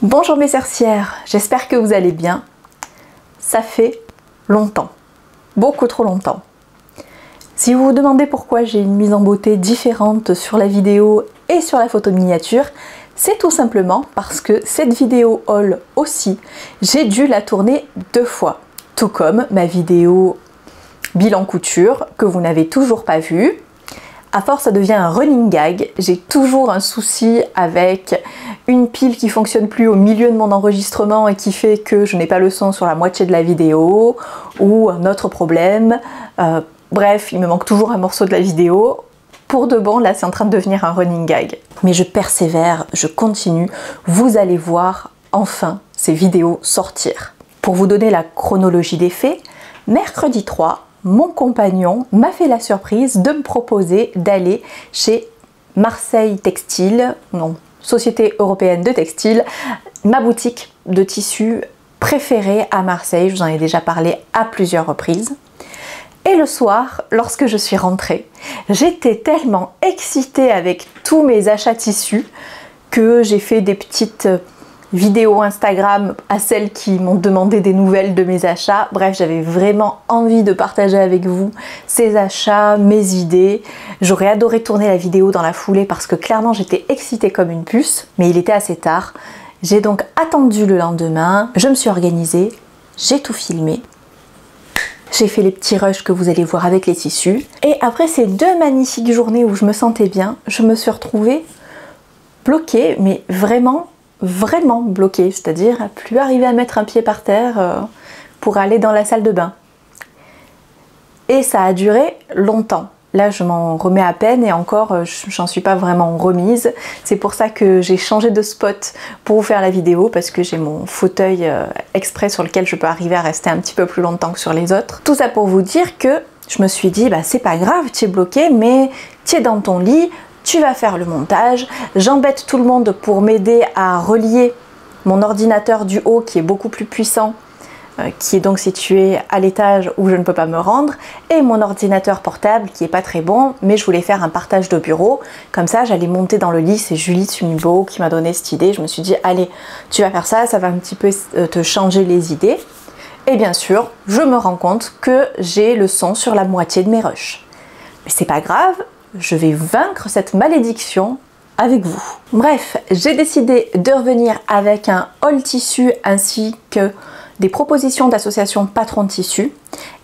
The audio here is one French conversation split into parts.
Bonjour mes sorcières, j'espère que vous allez bien. Ça fait longtemps, beaucoup trop longtemps. Si vous vous demandez pourquoi j'ai une mise en beauté différente sur la vidéo et sur la photo de miniature, c'est tout simplement parce que cette vidéo haul aussi, j'ai dû la tourner 2 fois. Tout comme ma vidéo bilan couture que vous n'avez toujours pas vue. À force, ça devient un running gag. J'ai toujours un souci avec une pile qui fonctionne plus au milieu de mon enregistrement et qui fait que je n'ai pas le son sur la moitié de la vidéo, ou un autre problème. Bref, il me manque toujours un morceau de la vidéo. Pour de bon, là, c'est en train de devenir un running gag. Mais je persévère, je continue. Vous allez voir enfin ces vidéos sortir. Pour vous donner la chronologie des faits, mercredi 3, mon compagnon m'a fait la surprise de me proposer d'aller chez Marseille Textile, non, Société Européenne de Textile, ma boutique de tissus préférée à Marseille. Je vous en ai déjà parlé à plusieurs reprises. Et le soir, lorsque je suis rentrée, j'étais tellement excitée avec tous mes achats tissus que j'ai fait des petites vidéos Instagram à celles qui m'ont demandé des nouvelles de mes achats. Bref, j'avais vraiment envie de partager avec vous ces achats, mes idées. J'aurais adoré tourner la vidéo dans la foulée parce que clairement j'étais excitée comme une puce, mais il était assez tard. J'ai donc attendu le lendemain, je me suis organisée, j'ai tout filmé. J'ai fait les petits rushs que vous allez voir avec les tissus. Et après ces 2 magnifiques journées où je me sentais bien, je me suis retrouvée bloquée, mais vraiment bloquée, c'est-à-dire plus arriver à mettre un pied par terre pour aller dans la salle de bain. Et ça a duré longtemps. Là, je m'en remets à peine et encore, j'en suis pas vraiment remise. C'est pour ça que j'ai changé de spot pour vous faire la vidéo, parce que j'ai mon fauteuil exprès sur lequel je peux arriver à rester un petit peu plus longtemps que sur les autres. Tout ça pour vous dire que je me suis dit, bah c'est pas grave, tu es bloqué, mais tu es dans ton lit, tu vas faire le montage. J'embête tout le monde pour m'aider à relier mon ordinateur du haut qui est beaucoup plus puissant, qui est donc situé à l'étage où je ne peux pas me rendre, et mon ordinateur portable qui est pas très bon, mais je voulais faire un partage de bureau. Comme ça, j'allais monter dans le lit. C'est Julie Sumibo qui m'a donné cette idée. Je me suis dit, allez, tu vas faire ça, ça va un petit peu te changer les idées. Et bien sûr, je me rends compte que j'ai le son sur la moitié de mes rushs. Mais c'est pas grave, je vais vaincre cette malédiction avec vous. Bref, j'ai décidé de revenir avec un haul tissu ainsi que des propositions d'associations Patron Tissu,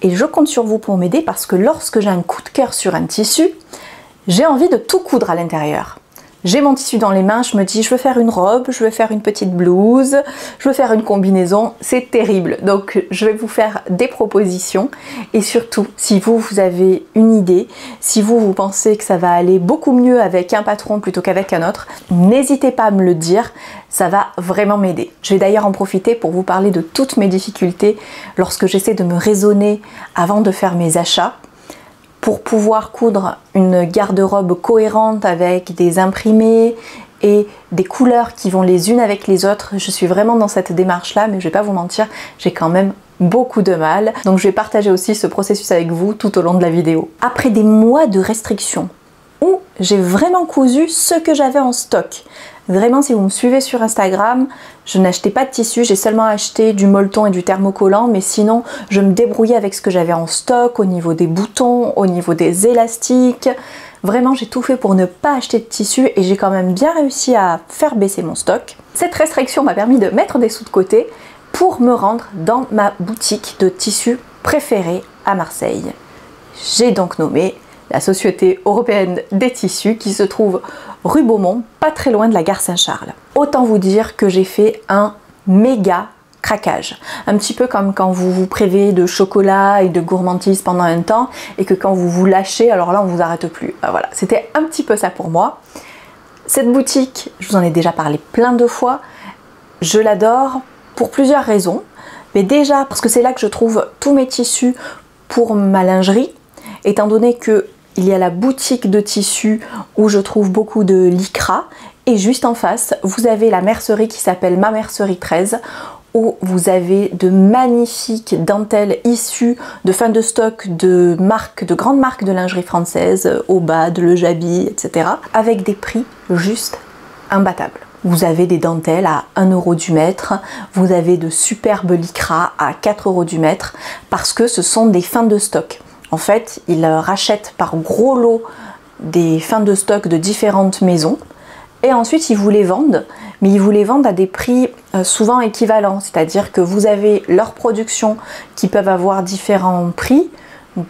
et je compte sur vous pour m'aider parce que lorsque j'ai un coup de cœur sur un tissu, j'ai envie de tout coudre à l'intérieur. J'ai mon tissu dans les mains, je me dis je veux faire une robe, je veux faire une petite blouse, je veux faire une combinaison, c'est terrible. Donc je vais vous faire des propositions, et surtout si vous avez une idée, si vous pensez que ça va aller beaucoup mieux avec un patron plutôt qu'avec un autre, n'hésitez pas à me le dire, ça va vraiment m'aider. Je vais d'ailleurs en profiter pour vous parler de toutes mes difficultés lorsque j'essaie de me raisonner avant de faire mes achats, pour pouvoir coudre une garde-robe cohérente avec des imprimés et des couleurs qui vont les unes avec les autres. Je suis vraiment dans cette démarche-là, mais je vais pas vous mentir, j'ai quand même beaucoup de mal. Donc je vais partager aussi ce processus avec vous tout au long de la vidéo. Après des mois de restrictions, où j'ai vraiment cousu ce que j'avais en stock. Vraiment, si vous me suivez sur Instagram, je n'achetais pas de tissu, j'ai seulement acheté du molleton et du thermocollant, mais sinon, je me débrouillais avec ce que j'avais en stock, au niveau des boutons, au niveau des élastiques. Vraiment, j'ai tout fait pour ne pas acheter de tissu, et j'ai quand même bien réussi à faire baisser mon stock. Cette restriction m'a permis de mettre des sous de côté pour me rendre dans ma boutique de tissus préférée à Marseille. J'ai donc nommé la Société Européenne des Tissus, qui se trouve rue Beaumont, pas très loin de la gare Saint-Charles. Autant vous dire que j'ai fait un méga craquage. Un petit peu comme quand vous vous privez de chocolat et de gourmandise pendant un temps, et que quand vous vous lâchez, alors là on vous arrête plus. Voilà, c'était un petit peu ça pour moi. Cette boutique, je vous en ai déjà parlé plein de fois, je l'adore pour plusieurs raisons. Mais déjà parce que c'est là que je trouve tous mes tissus pour ma lingerie, étant donné que il y a la boutique de tissus où je trouve beaucoup de lycra, et juste en face vous avez la mercerie qui s'appelle Ma Mercerie 13, où vous avez de magnifiques dentelles issues de fin de stock de grandes marques de lingerie française, Obad, Le Jabi, etc. avec des prix juste imbattables. Vous avez des dentelles à 1 € du mètre, vous avez de superbes lycras à 4 € du mètre, parce que ce sont des fins de stock. En fait, ils rachètent par gros lot des fins de stock de différentes maisons, et ensuite ils vous les vendent, mais ils vous les vendent à des prix souvent équivalents, c'est-à-dire que vous avez leur production qui peuvent avoir différents prix,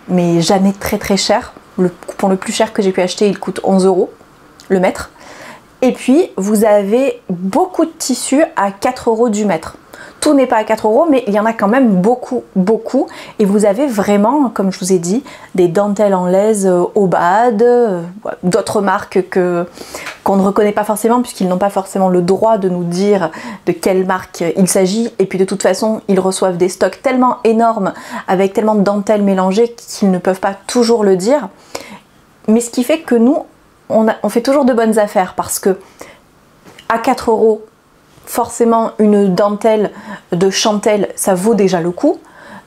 mais jamais très très cher. Le coupon le plus cher que j'ai pu acheter, il coûte 11 € le mètre. Et puis vous avez beaucoup de tissus à 4 € du mètre. Tout n'est pas à 4 €, mais il y en a quand même beaucoup. Et vous avez vraiment, comme je vous ai dit, des dentelles en laise Obad, d'autres marques qu'on ne reconnaît pas forcément, puisqu'ils n'ont pas forcément le droit de nous dire de quelle marque il s'agit. Et puis de toute façon, ils reçoivent des stocks tellement énormes, avec tellement de dentelles mélangées, qu'ils ne peuvent pas toujours le dire. Mais ce qui fait que nous, on fait toujours de bonnes affaires, parce que à 4 €, forcément une dentelle de Chantel, ça vaut déjà le coup,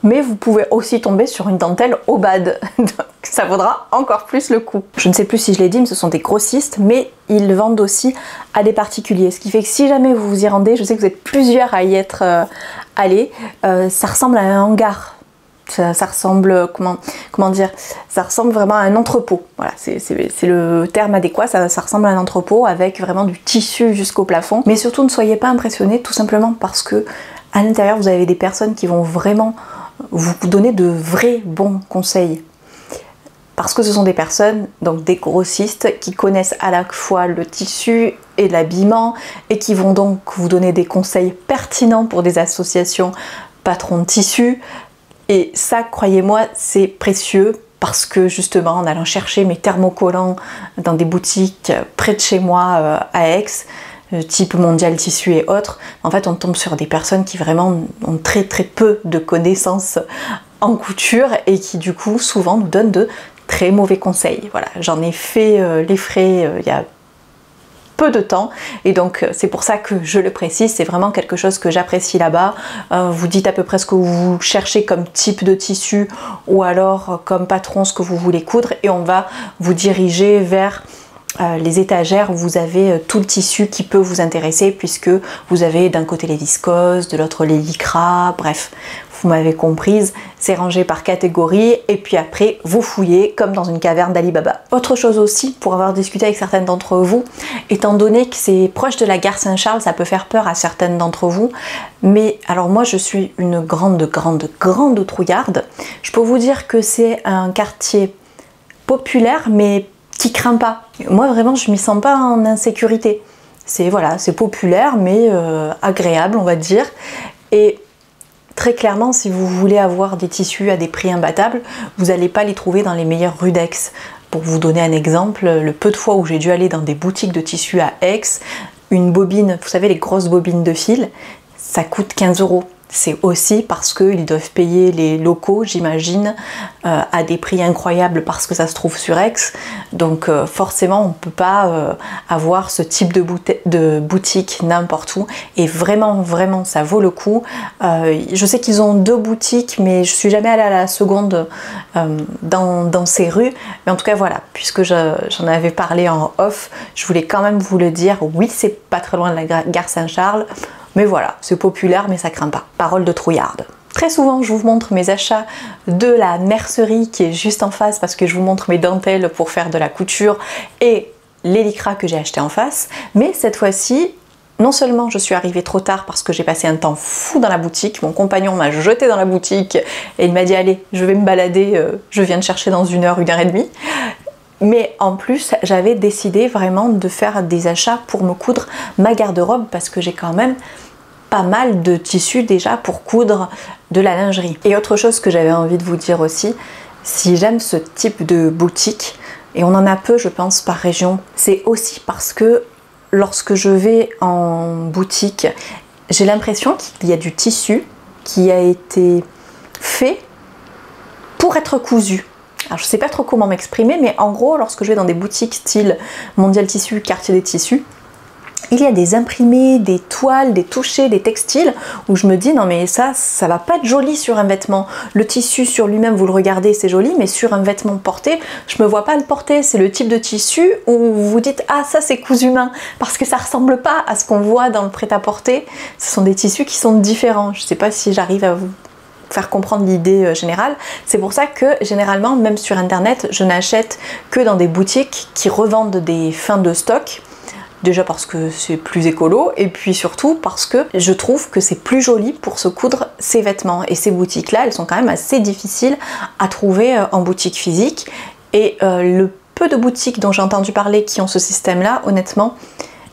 mais vous pouvez aussi tomber sur une dentelle Obad, donc ça vaudra encore plus le coup. Je ne sais plus si je l'ai dit, mais ce sont des grossistes, mais ils vendent aussi à des particuliers, ce qui fait que si jamais vous vous y rendez, je sais que vous êtes plusieurs à y être allés, ça ressemble à un hangar. Ça ressemble, comment dire, ça ressemble vraiment à un entrepôt. Voilà, c'est le terme adéquat, ça ressemble à un entrepôt avec vraiment du tissu jusqu'au plafond. Mais surtout, ne soyez pas impressionnés, tout simplement parce que à l'intérieur, vous avez des personnes qui vont vraiment vous donner de vrais bons conseils. Parce que ce sont des personnes, donc des grossistes, qui connaissent à la fois le tissu et l'habillement, et qui vont donc vous donner des conseils pertinents pour des associations patrons de tissus. Et ça, croyez-moi, c'est précieux, parce que justement, en allant chercher mes thermocollants dans des boutiques près de chez moi à Aix, type Mondial Tissu et autres, en fait, on tombe sur des personnes qui vraiment ont très très peu de connaissances en couture et qui du coup souvent nous donnent de très mauvais conseils. Voilà, j'en ai fait les frais il y a peu de temps, et donc c'est pour ça que je le précise, c'est vraiment quelque chose que j'apprécie là-bas. Vous dites à peu près ce que vous cherchez comme type de tissu, ou alors comme patron ce que vous voulez coudre, et on va vous diriger vers les étagères où vous avez tout le tissu qui peut vous intéresser, puisque vous avez d'un côté les viscoses, de l'autre les lycras, bref, vous m'avez comprise, c'est rangé par catégorie, et puis après vous fouillez comme dans une caverne d'Ali Baba. Autre chose aussi, pour avoir discuté avec certaines d'entre vous, étant donné que c'est proche de la gare Saint-Charles, ça peut faire peur à certaines d'entre vous, mais alors moi je suis une grande trouillarde. Je peux vous dire que c'est un quartier populaire, mais qui craint pas. Moi vraiment je m'y sens pas en insécurité. C'est voilà, c'est populaire mais agréable, on va dire. Et très clairement, si vous voulez avoir des tissus à des prix imbattables, vous n'allez pas les trouver dans les meilleures rues d'Aix. Pour vous donner un exemple, le peu de fois où j'ai dû aller dans des boutiques de tissus à Aix, une bobine, vous savez les grosses bobines de fil, ça coûte 15 €. C'est aussi parce qu'ils doivent payer les locaux, j'imagine, à des prix incroyables parce que ça se trouve sur Aix. Donc forcément, on ne peut pas avoir ce type de boutique n'importe où. Et vraiment, ça vaut le coup. Je sais qu'ils ont 2 boutiques, mais je suis jamais allée à la seconde dans ces rues. Mais en tout cas, voilà, puisque j'en avais parlé en off, je voulais quand même vous le dire. Oui, c'est pas très loin de la gare Saint-Charles. Mais voilà, c'est populaire, mais ça craint pas. Parole de trouillarde. Très souvent, je vous montre mes achats de la mercerie qui est juste en face, parce que je vous montre mes dentelles pour faire de la couture et les lycras que j'ai achetés en face. Mais cette fois-ci, non seulement je suis arrivée trop tard parce que j'ai passé un temps fou dans la boutique, mon compagnon m'a jeté dans la boutique et il m'a dit allez, je vais me balader, je viens de chercher dans 1 heure, 1 heure et demie. Mais en plus, j'avais décidé vraiment de faire des achats pour me coudre ma garde-robe, parce que j'ai quand même pas mal de tissus déjà pour coudre de la lingerie. Et autre chose que j'avais envie de vous dire aussi, si j'aime ce type de boutique, et on en a peu je pense par région, c'est aussi parce que lorsque je vais en boutique, j'ai l'impression qu'il y a du tissu qui a été fait pour être cousu. Alors je sais pas trop comment m'exprimer, mais en gros lorsque je vais dans des boutiques style Mondial Tissu, Quartier des Tissus, il y a des imprimés, des toiles, des touchés, des textiles où je me dis non mais ça va pas être joli sur un vêtement. Le tissu sur lui-même, vous le regardez, c'est joli, mais sur un vêtement porté, je me vois pas le porter. C'est le type de tissu où vous vous dites ah ça c'est cousu main parce que ça ressemble pas à ce qu'on voit dans le prêt-à-porter. Ce sont des tissus qui sont différents. Je sais pas si j'arrive à vous faire comprendre l'idée générale. C'est pour ça que généralement, même sur internet, je n'achète que dans des boutiques qui revendent des fins de stock. Déjà parce que c'est plus écolo et puis surtout parce que je trouve que c'est plus joli pour se coudre ces vêtements. Et ces boutiques-là, elles sont quand même assez difficiles à trouver en boutique physique. Et le peu de boutiques dont j'ai entendu parler qui ont ce système-là, honnêtement,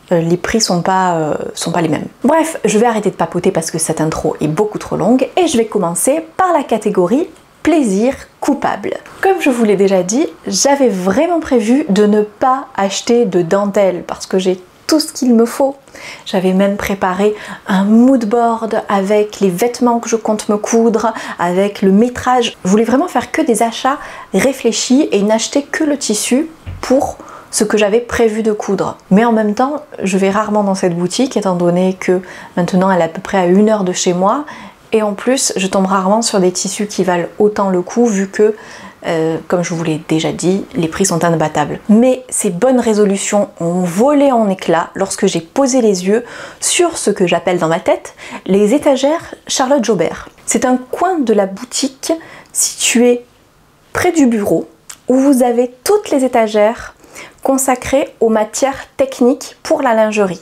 les prix sont pas les mêmes. Bref, je vais arrêter de papoter parce que cette intro est beaucoup trop longue et je vais commencer par la catégorie plaisir coupable. Comme je vous l'ai déjà dit, j'avais vraiment prévu de ne pas acheter de dentelle parce que j'ai tout ce qu'il me faut. J'avais même préparé un mood board avec les vêtements que je compte me coudre, avec le métrage. Je voulais vraiment faire que des achats réfléchis et n'acheter que le tissu pour ce que j'avais prévu de coudre. Mais en même temps, je vais rarement dans cette boutique étant donné que maintenant elle est à peu près à 1 heure de chez moi. Et en plus, je tombe rarement sur des tissus qui valent autant le coup vu que, comme je vous l'ai déjà dit, les prix sont imbattables. Mais ces bonnes résolutions ont volé en éclats lorsque j'ai posé les yeux sur ce que j'appelle dans ma tête les étagères Charlotte Jobert. C'est un coin de la boutique situé près du bureau où vous avez toutes les étagères consacrées aux matières techniques pour la lingerie.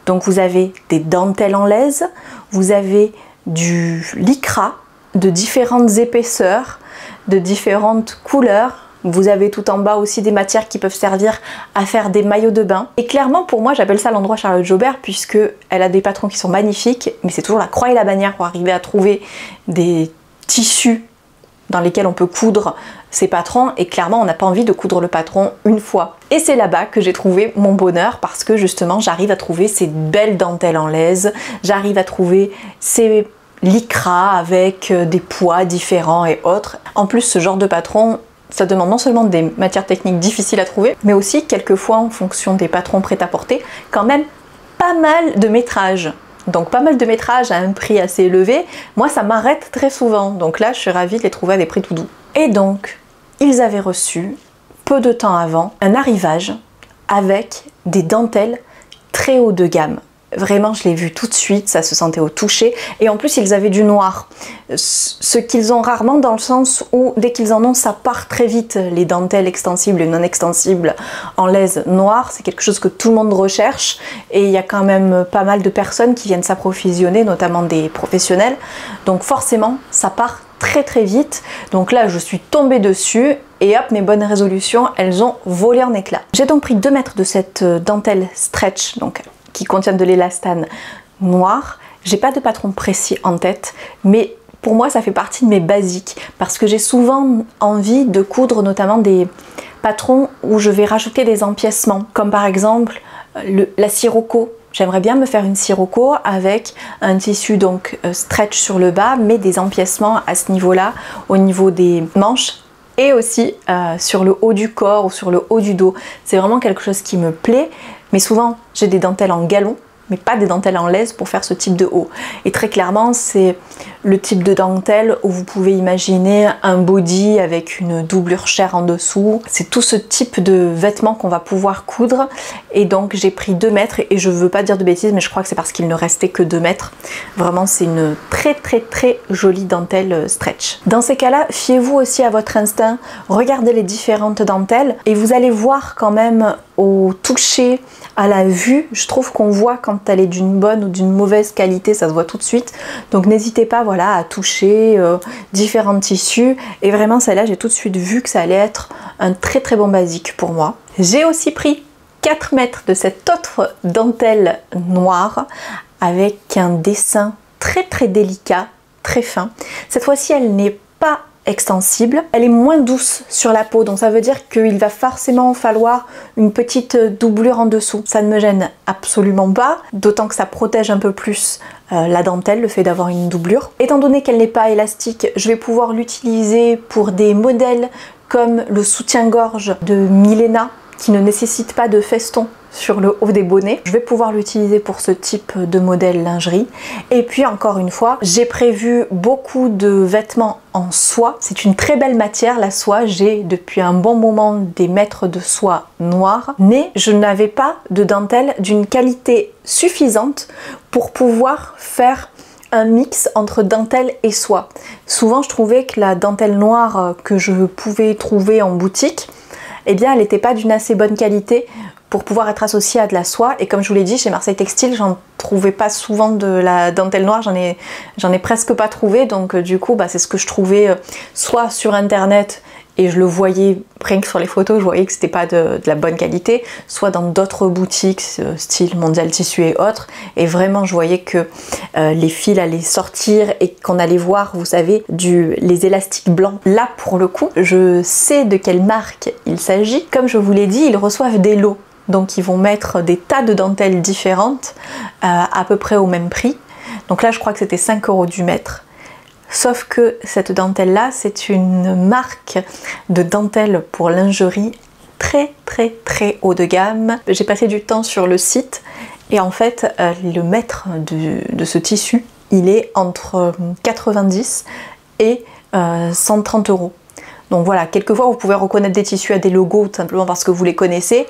Donc vous avez des dentelles en laise, vous avez du lycra de différentes épaisseurs, de différentes couleurs. Vous avez tout en bas aussi des matières qui peuvent servir à faire des maillots de bain. Et clairement pour moi j'appelle ça l'endroit Charlotte Jobert puisque elle a des patrons qui sont magnifiques, mais c'est toujours la croix et la bannière pour arriver à trouver des tissus dans lesquels on peut coudre ces patrons et clairement on n'a pas envie de coudre le patron une fois. Et c'est là-bas que j'ai trouvé mon bonheur parce que justement j'arrive à trouver ces belles dentelles en laise, j'arrive à trouver ces lycra avec des poids différents et autres. En plus ce genre de patron, ça demande non seulement des matières techniques difficiles à trouver, mais aussi quelquefois en fonction des patrons prêt-à-porter, quand même pas mal de métrage. Donc pas mal de métrage à un prix assez élevé, moi ça m'arrête très souvent, donc là je suis ravie de les trouver à des prix tout doux. Et donc, ils avaient reçu, peu de temps avant, un arrivage avec des dentelles très haut de gamme. Vraiment, je l'ai vu tout de suite, ça se sentait au toucher. Et en plus, ils avaient du noir. Ce qu'ils ont rarement dans le sens où, dès qu'ils en ont, ça part très vite. Les dentelles extensibles et non extensibles en laise noire, c'est quelque chose que tout le monde recherche. Et il y a quand même pas mal de personnes qui viennent s'approvisionner, notamment des professionnels. Donc forcément, ça part très vite. Donc là, je suis tombée dessus. Et hop, mes bonnes résolutions, elles ont volé en éclats. J'ai donc pris 2 mètres de cette dentelle stretch, donc qui contiennent de l'élastane noir. J'ai pas de patron précis en tête, mais pour moi ça fait partie de mes basiques parce que j'ai souvent envie de coudre notamment des patrons où je vais rajouter des empiècements, comme par exemple la sirocco. J'aimerais bien me faire une sirocco avec un tissu donc stretch sur le bas, mais des empiècements à ce niveau-là, au niveau des manches et aussi sur le haut du corps ou sur le haut du dos. C'est vraiment quelque chose qui me plaît. Mais souvent, j'ai des dentelles en galon, mais pas des dentelles en laise pour faire ce type de haut. Et très clairement, c'est le type de dentelle où vous pouvez imaginer un body avec une doublure chair en dessous. C'est tout ce type de vêtements qu'on va pouvoir coudre. Et donc, j'ai pris 2 mètres et je veux pas dire de bêtises, mais je crois que c'est parce qu'il ne restait que 2 mètres. Vraiment, c'est une très jolie dentelle stretch. Dans ces cas-là, fiez-vous aussi à votre instinct. Regardez les différentes dentelles et vous allez voir quand même au toucher, à la vue, je trouve qu'on voit quand elle est d'une bonne ou d'une mauvaise qualité, ça se voit tout de suite. Donc n'hésitez pas voilà, à toucher différents tissus. Et vraiment celle-là, j'ai tout de suite vu que ça allait être un très bon basique pour moi. J'ai aussi pris 4 mètres de cette autre dentelle noire avec un dessin très délicat, très fin. Cette fois-ci, elle n'est pas extensible, elle est moins douce sur la peau, donc ça veut dire qu'il va forcément falloir une petite doublure en dessous. Ça ne me gêne absolument pas, d'autant que ça protège un peu plus la dentelle, le fait d'avoir une doublure. Étant donné qu'elle n'est pas élastique, je vais pouvoir l'utiliser pour des modèles comme le soutien-gorge de Milena, qui ne nécessite pas de feston sur le haut des bonnets. Je vais pouvoir l'utiliser pour ce type de modèle lingerie. Et puis encore une fois, j'ai prévu beaucoup de vêtements en soie. C'est une très belle matière, la soie. J'ai depuis un bon moment des mètres de soie noire, mais je n'avais pas de dentelle d'une qualité suffisante pour pouvoir faire un mix entre dentelle et soie. Souvent je trouvais que la dentelle noire que je pouvais trouver en boutique, eh bien elle n'était pas d'une assez bonne qualité pour pouvoir être associée à de la soie. Et comme je vous l'ai dit, chez Marseille Textile, j'en trouvais pas souvent de la dentelle noire, j'en ai presque pas trouvé. Donc du coup, c'est ce que je trouvais soit sur internet, et je le voyais, rien que sur les photos, je voyais que c'était pas de la bonne qualité, soit dans d'autres boutiques, style Mondial Tissu et autres, et vraiment je voyais que les fils allaient sortir et qu'on allait voir, vous savez, les élastiques blancs. Là, pour le coup, je sais de quelle marque il s'agit. Comme je vous l'ai dit, ils reçoivent des lots, donc ils vont mettre des tas de dentelles différentes, à peu près au même prix. Donc là, je crois que c'était 5 € du mètre. Sauf que cette dentelle là, c'est une marque de dentelle pour lingerie très haut de gamme. J'ai passé du temps sur le site et en fait le mètre de ce tissu, il est entre 90 et 130 €. Donc voilà, quelquefois vous pouvez reconnaître des tissus à des logos tout simplement parce que vous les connaissez.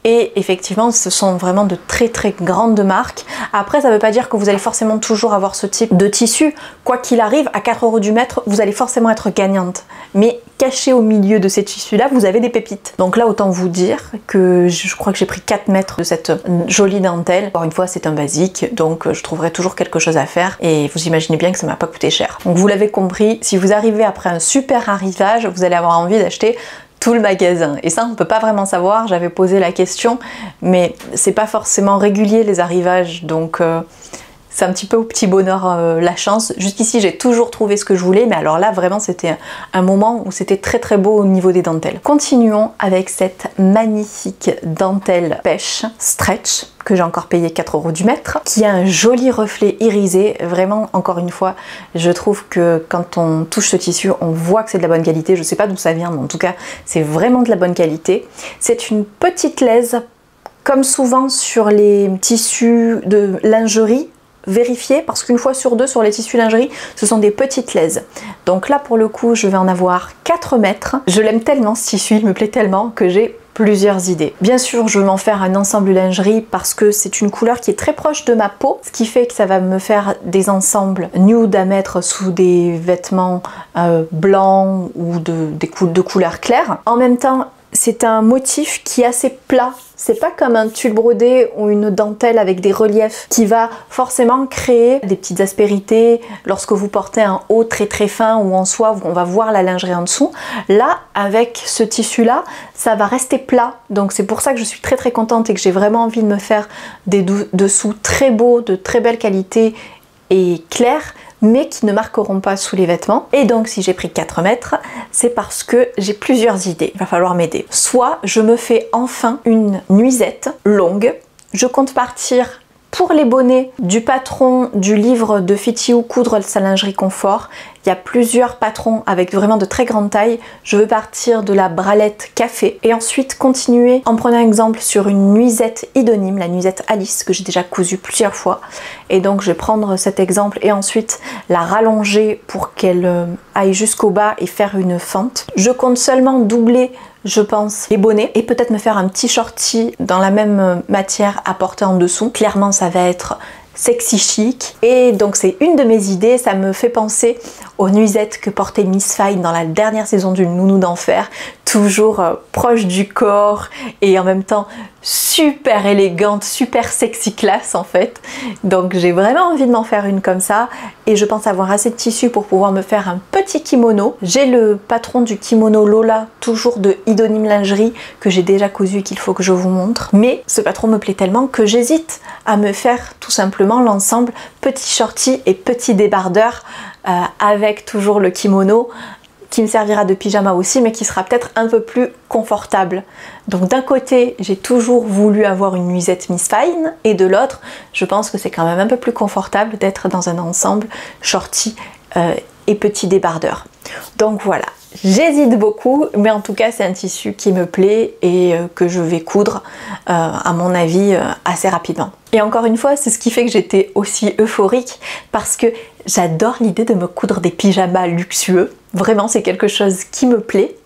Et effectivement, ce sont vraiment de très grandes marques. Après, ça ne veut pas dire que vous allez forcément toujours avoir ce type de tissu. Quoi qu'il arrive, à 4 € du mètre, vous allez forcément être gagnante. Mais caché au milieu de ces tissus-là, vous avez des pépites. Donc là, autant vous dire que je crois que j'ai pris 4 mètres de cette jolie dentelle. Encore une fois, c'est un basique, donc je trouverai toujours quelque chose à faire. Et vous imaginez bien que ça m'a pas coûté cher. Donc vous l'avez compris, si vous arrivez après un super arrivage, vous allez avoir envie d'acheter tout le magasin. Et ça, on peut pas vraiment savoir. J'avais posé la question, mais c'est pas forcément régulier les arrivages, donc c'est un petit peu au petit bonheur la chance. Jusqu'ici, j'ai toujours trouvé ce que je voulais, mais alors là, vraiment, c'était un moment où c'était très beau au niveau des dentelles. Continuons avec cette magnifique dentelle pêche stretch que j'ai encore payé 4 € du mètre, qui a un joli reflet irisé. Vraiment, encore une fois, je trouve que quand on touche ce tissu, on voit que c'est de la bonne qualité. Je sais pas d'où ça vient, mais en tout cas, c'est vraiment de la bonne qualité. C'est une petite laise, comme souvent sur les tissus de lingerie, vérifier parce qu'une fois sur deux sur les tissus lingerie, ce sont des petites laises. Donc là, pour le coup, je vais en avoir 4 mètres. Je l'aime tellement ce tissu, il me plaît tellement que j'ai plusieurs idées. Bien sûr, je vais m'en faire un ensemble lingerie parce que c'est une couleur qui est très proche de ma peau, ce qui fait que ça va me faire des ensembles nude à mettre sous des vêtements blancs ou de couleurs claires. En même temps, c'est un motif qui est assez plat. C'est pas comme un tulle brodé ou une dentelle avec des reliefs qui va forcément créer des petites aspérités lorsque vous portez un haut très fin ou en soie, on va voir la lingerie en dessous. Là, avec ce tissu là, ça va rester plat. Donc c'est pour ça que je suis très contente et que j'ai vraiment envie de me faire des dessous très beaux, de très belle qualité et clairs, mais qui ne marqueront pas sous les vêtements. Et donc si j'ai pris 4 mètres, c'est parce que j'ai plusieurs idées. Il va falloir m'aider. Soit je me fais enfin une nuisette longue. Je compte partir pour les bonnets du patron du livre de Fitiou Coudre sa lingerie confort. Il y a plusieurs patrons avec vraiment de très grandes tailles. Je veux partir de la bralette café et ensuite continuer en prenant exemple sur une nuisette idonyme, la nuisette Alice, que j'ai déjà cousue plusieurs fois. Et donc je vais prendre cet exemple et ensuite la rallonger pour qu'elle aille jusqu'au bas et faire une fente. Je compte seulement doubler, je pense, les bonnets et peut-être me faire un petit shorty dans la même matière à porter en dessous. Clairement, ça va être sexy chic et donc c'est une de mes idées. Ça me fait penser aux nuisettes que portait Miss Fine dans la dernière saison du Nounou d'Enfer, toujours proche du corps et en même temps super élégante, super sexy classe en fait. Donc j'ai vraiment envie de m'en faire une comme ça et je pense avoir assez de tissu pour pouvoir me faire un petit kimono. J'ai le patron du kimono Lola, toujours de Idonyme Lingerie, que j'ai déjà cousu et qu'il faut que je vous montre. Mais ce patron me plaît tellement que j'hésite à me faire tout simplement l'ensemble petit shorty et petit débardeur avec toujours le kimono qui me servira de pyjama aussi, mais qui sera peut-être un peu plus confortable. Donc d'un côté, j'ai toujours voulu avoir une nuisette Miss Fine, et de l'autre, je pense que c'est quand même un peu plus confortable d'être dans un ensemble shorty et petit débardeur. Donc voilà, J'hésite beaucoup, mais en tout cas c'est un tissu qui me plaît et que je vais coudre à mon avis assez rapidement. Et encore une fois, c'est ce qui fait que j'étais aussi euphorique parce que j'adore l'idée de me coudre des pyjamas luxueux. Vraiment, c'est quelque chose qui me plaît.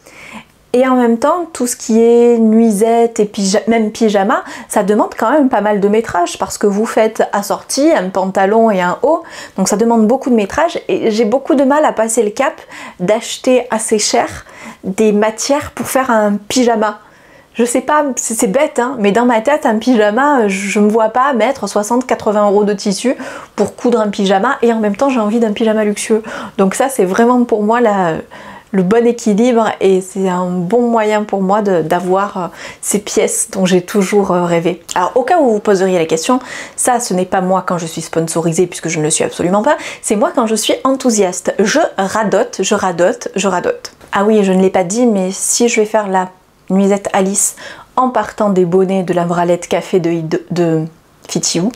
Et en même temps, tout ce qui est nuisette et même pyjama, ça demande quand même pas mal de métrage parce que vous faites assorti un pantalon et un haut, donc ça demande beaucoup de métrage et j'ai beaucoup de mal à passer le cap d'acheter assez cher des matières pour faire un pyjama. Je sais pas, c'est bête, hein, mais dans ma tête, un pyjama, je me vois pas mettre 60-80 € de tissu pour coudre un pyjama et en même temps j'ai envie d'un pyjama luxueux. Donc ça c'est vraiment pour moi le bon équilibre et c'est un bon moyen pour moi d'avoir ces pièces dont j'ai toujours rêvé. Alors au cas où vous poseriez la question, ça ce n'est pas moi quand je suis sponsorisée puisque je ne le suis absolument pas, c'est moi quand je suis enthousiaste. Je radote, je radote, je radote. Ah oui, je ne l'ai pas dit, mais si je vais faire la nuisette Alice en partant des bonnets de la bralette café de Fiti You,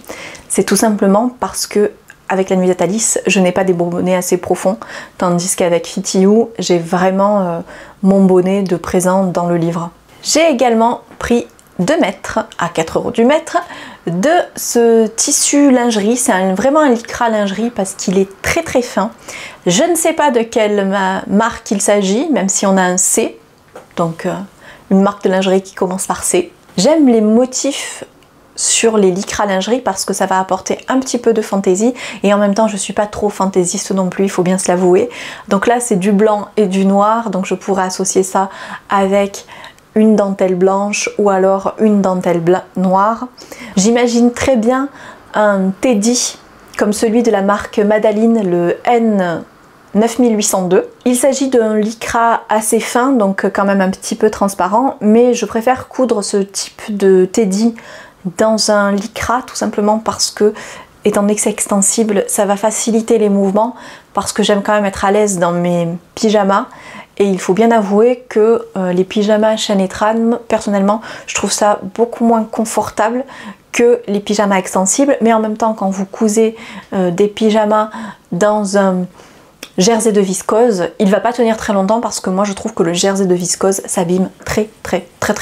c'est tout simplement parce que avec la nuisette Alice, je n'ai pas des bonnets assez profonds, tandis qu'avec Fiti You, j'ai vraiment mon bonnet de présent dans le livre. J'ai également pris 2 mètres à 4 € du mètre de ce tissu lingerie. C'est vraiment un lycra lingerie parce qu'il est très très fin. Je ne sais pas de quelle marque il s'agit, même si on a un C, donc une marque de lingerie qui commence par C. J'aime les motifs sur les lycra lingerie parce que ça va apporter un petit peu de fantaisie et en même temps je suis pas trop fantaisiste non plus, il faut bien se l'avouer. Donc là c'est du blanc et du noir, donc je pourrais associer ça avec une dentelle blanche ou alors une dentelle noire. J'imagine très bien un teddy comme celui de la marque Madaline, le N 9802. Il s'agit d'un lycra assez fin, donc quand même un petit peu transparent, mais je préfère coudre ce type de teddy dans un lycra tout simplement parce que, étant donné que c'est extensible, ça va faciliter les mouvements parce que j'aime quand même être à l'aise dans mes pyjamas et il faut bien avouer que les pyjamas chaîne et trame, personnellement, je trouve ça beaucoup moins confortable que les pyjamas extensibles, mais en même temps quand vous cousez des pyjamas dans un jersey de viscose, il va pas tenir très longtemps parce que moi je trouve que le jersey de viscose s'abîme très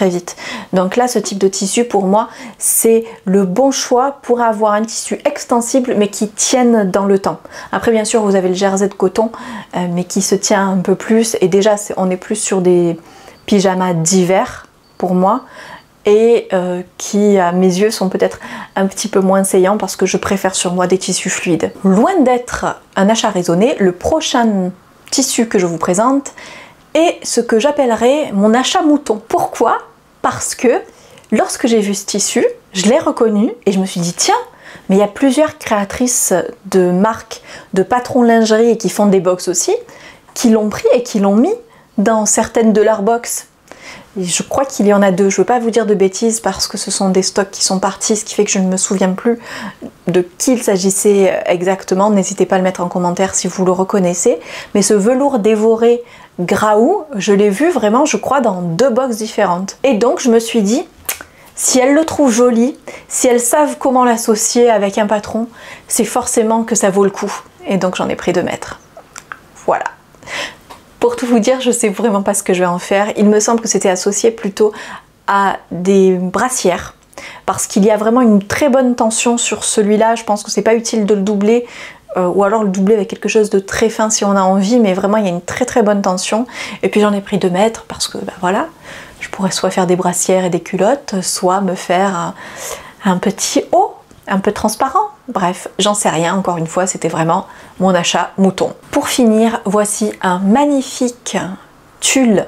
vite. Donc là ce type de tissu pour moi c'est le bon choix pour avoir un tissu extensible mais qui tienne dans le temps. Après bien sûr vous avez le jersey de coton mais qui se tient un peu plus et déjà on est plus sur des pyjamas d'hiver pour moi et qui à mes yeux sont peut-être un petit peu moins saillants parce que je préfère sur moi des tissus fluides. Loin d'être un achat raisonné, le prochain tissu que je vous présente est ce que j'appellerais mon achat mouton. Pourquoi? Parce que lorsque j'ai vu ce tissu, je l'ai reconnu et je me suis dit tiens, mais il y a plusieurs créatrices de marques de patrons lingerie et qui font des box aussi, qui l'ont pris et qui l'ont mis dans certaines de leurs box. Je crois qu'il y en a 2, je ne veux pas vous dire de bêtises parce que ce sont des stocks qui sont partis, ce qui fait que je ne me souviens plus de qui il s'agissait exactement. N'hésitez pas à le mettre en commentaire si vous le reconnaissez. Mais ce velours dévoré Graou, je l'ai vu vraiment, je crois, dans 2 box différentes. Et donc je me suis dit, si elles le trouvent joli, si elles savent comment l'associer avec un patron, c'est forcément que ça vaut le coup. Et donc j'en ai pris 2 mètres. Voilà. Pour tout vous dire, je sais vraiment pas ce que je vais en faire. Il me semble que c'était associé plutôt à des brassières parce qu'il y a vraiment une très bonne tension sur celui-là. Je pense que c'est pas utile de le doubler ou alors le doubler avec quelque chose de très fin si on a envie, mais vraiment il y a une très bonne tension. Et puis j'en ai pris 2 mètres parce que voilà, je pourrais soit faire des brassières et des culottes, soit me faire un petit haut un peu transparent. Bref, j'en sais rien, encore une fois, c'était vraiment mon achat mouton. Pour finir, voici un magnifique tulle